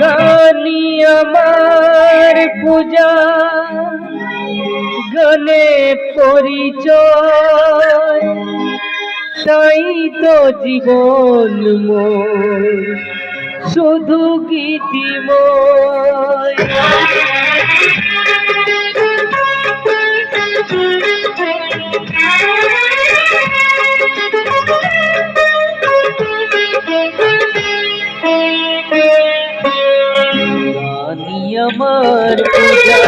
গানি আমার পূজা গলে পরিচয়, তাই তো জীবন মোর শুধু গীতিময়। আমার পূজা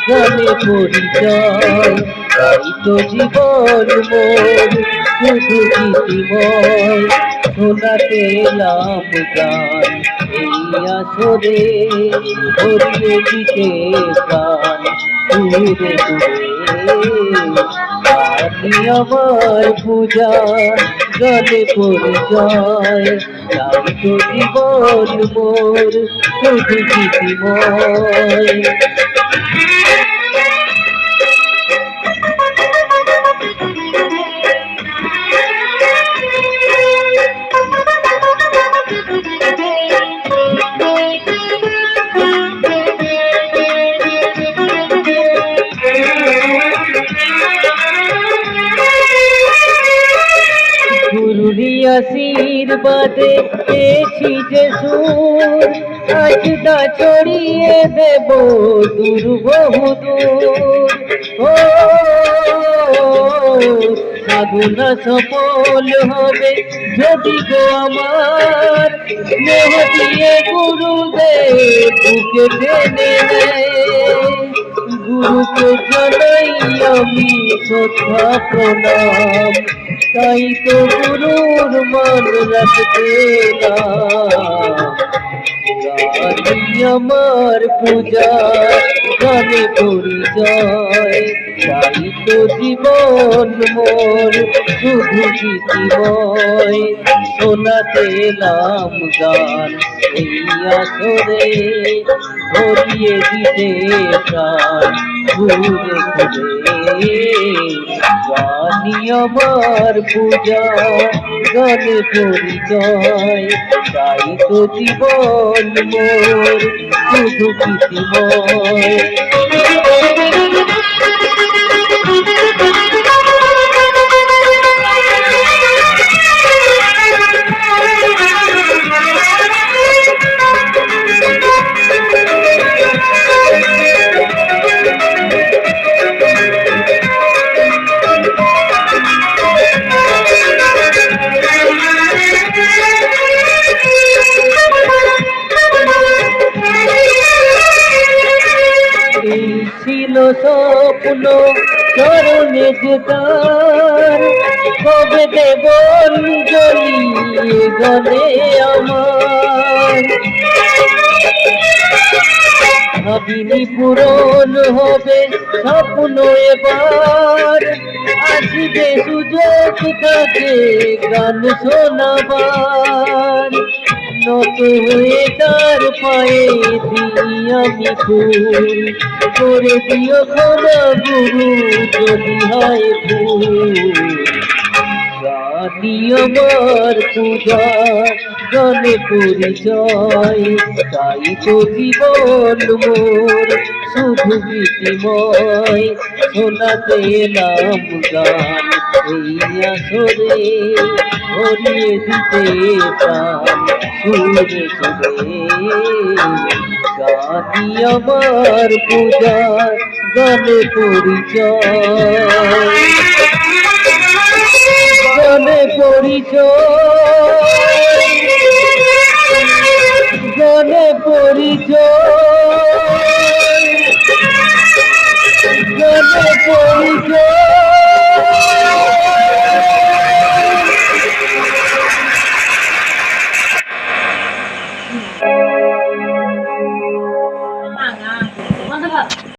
গলে পরিচয়, তাই তো জীবন মোর শুধু গীতিময়। শোনাতে এলাম গান এই আসরে, ভরিয়ে দিতে প্রাণ সুরে সুরে। গানি আমার পূজা গলে পরিচয়, তাই তো জীবন মোর শুধু গীতিময়। গুরুরি আশীর্বাদে পেয়েছি যে সুর, আজ তা ছড়িয়ে দেব দূর বহু দূর। ও সাধনা সফল হবে যদি গো আমার, স্নেহ দিয়ে গুরুদেব বুকে টেনে নেয়। গুরুকে জানাই আমি শ্রদ্ধা প্রণাম, তাই তো গুরুর মান রাখতে গানি আমার পূজা গানে পরিচয়, তাই তো জীবন মোর শুধু গীতিময়। শোনাতে এলাম গান এই আসরে, ভরিয়ে দিতে প্রাণ ঘুরে ঘুরে। গানি আমার পূজা গানে পরিচয়, তাই তো জীবন মোর শুধু গীতিময়। ছিল স্বপ্ন চরণে যেতার, কবে দেব অঞ্জলি গলে আমার। ভাবিনি পূরণ হবে স্বপ্ন এবার, আসবে সুযোগ তাকে গান শোনাবার। নত হয়ে তার পায়ে দিই আমি ফুল, করে দিও ক্ষমা গুরু যদি হয় ভুল। গানি আমার পূজা গানে পরিচয়, তাই তো জীবন মোর শুধু গীতিময়। শোনাতে এলাম গান এই আসরে, ভরিয়ে দিতে প্রাণ সুরে সুরে। গানি আমার পূজা গানে পরিচয়, গানে পরিচয়, গানে পরিচয়, গানে পরিচয়।